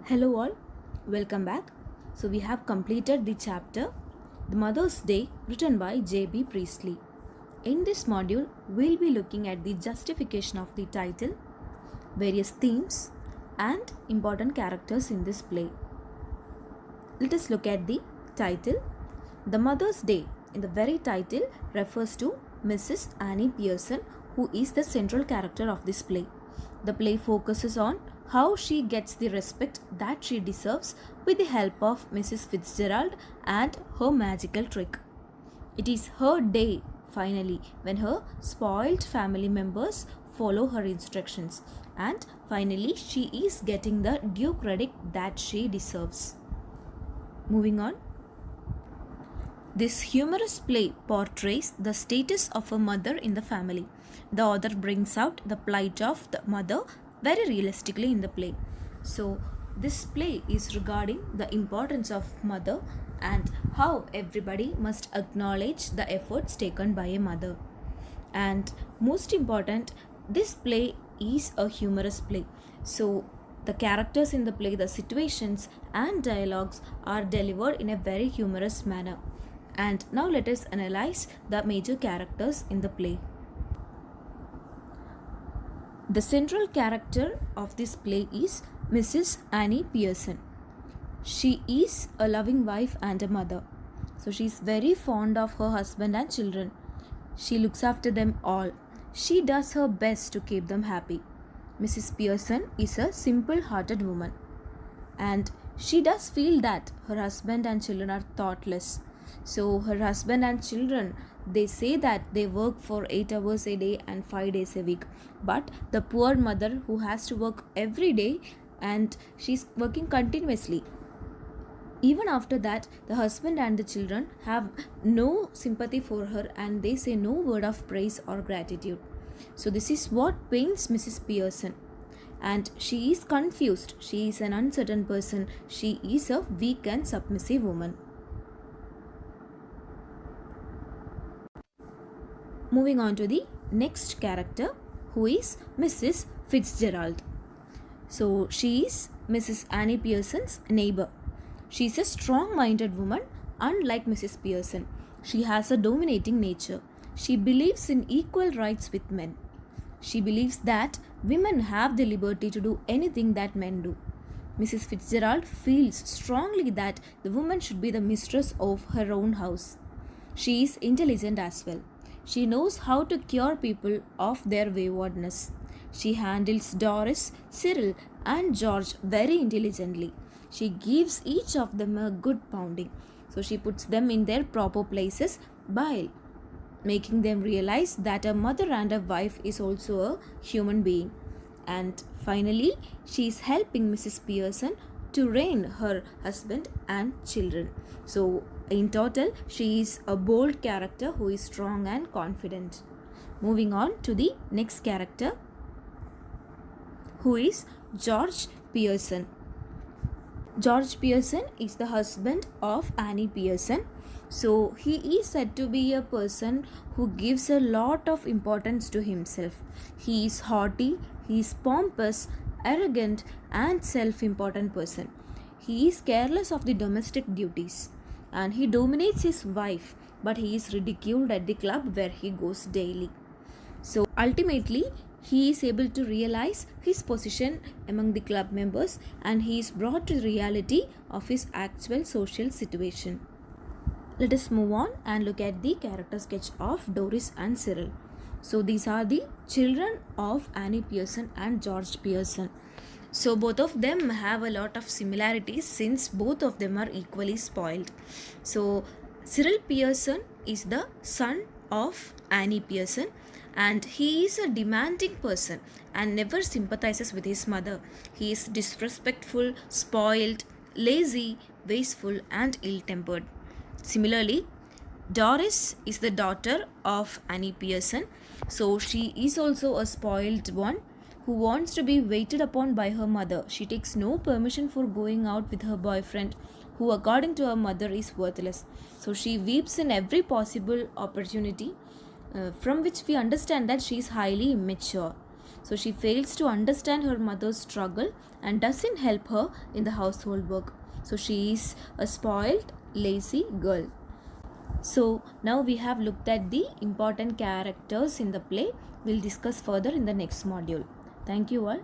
Hello all, welcome back. So we have completed the chapter The Mother's Day written by J.B. Priestley. In this module, we'll be looking at the justification of the title, various themes and important characters in this play. Let us look at the title. The Mother's Day in the very title refers to Mrs. Annie Pearson, who is the central character of this play. The play focuses on how she gets the respect that she deserves with the help of Mrs. Fitzgerald and her magical trick. It is her day, finally, when her spoiled family members follow her instructions, and finally, she is getting the due credit that she deserves. Moving on. This humorous play portrays the status of a mother in the family. The author brings out the plight of the mother very realistically in the play. So, this play is regarding the importance of mother and how everybody must acknowledge the efforts taken by a mother. And most important, this play is a humorous play. So, the characters in the play, the situations and dialogues are delivered in a very humorous manner. And now let us analyze the major characters in the play. The central character of this play is Mrs. Annie Pearson. She is a loving wife and a mother. So she is very fond of her husband and children. She looks after them all. She does her best to keep them happy. Mrs. Pearson is a simple-hearted woman. And she does feel that her husband and children are thoughtless. So her husband and children, they say that they work for 8 hours a day and 5 days a week. But the poor mother who has to work every day and she's working continuously. Even after that, the husband and the children have no sympathy for her and they say no word of praise or gratitude. So this is what pains Mrs. Pearson. And she is confused. She is an uncertain person. She is a weak and submissive woman. Moving on to the next character, who is Mrs. Fitzgerald. So she is Mrs. Annie Pearson's neighbor. She is a strong-minded woman, unlike Mrs. Pearson. She has a dominating nature. She believes in equal rights with men. She believes that women have the liberty to do anything that men do. Mrs. Fitzgerald feels strongly that the woman should be the mistress of her own house. She is intelligent as well. She knows how to cure people of their waywardness. She handles Doris, Cyril, and George very intelligently. She gives each of them a good pounding. So she puts them in their proper places by making them realize that a mother and a wife is also a human being. And finally, she is helping Mrs. Pearson to reign her husband and children. So in total, she is a bold character who is strong and confident. Moving on to the next character, who is George Pearson. George Pearson is the husband of Annie Pearson. So he is said to be a person who gives a lot of importance to himself. He is haughty, he is pompous, arrogant and self-important person. He is careless of the domestic duties and he dominates his wife, but he is ridiculed at the club where he goes daily. So ultimately, he is able to realize his position among the club members and he is brought to the reality of his actual social situation. Let us move on and look at the character sketch of Doris and Cyril. So these are the children of Annie Pearson and George Pearson. So both of them have a lot of similarities since both of them are equally spoiled. So Cyril Pearson is the son of Annie Pearson and he is a demanding person and never sympathizes with his mother. He is disrespectful, spoiled, lazy, wasteful and ill-tempered. Similarly, Doris is the daughter of Annie Pearson. So she is also a spoiled one who wants to be waited upon by her mother. She takes no permission for going out with her boyfriend, who according to her mother is worthless. So she weeps in every possible opportunity, from which we understand that she is highly immature. So she fails to understand her mother's struggle and doesn't help her in the household work. So she is a spoiled, lazy girl. So now we have looked at the important characters in the play. We'll discuss further in the next module. Thank you all.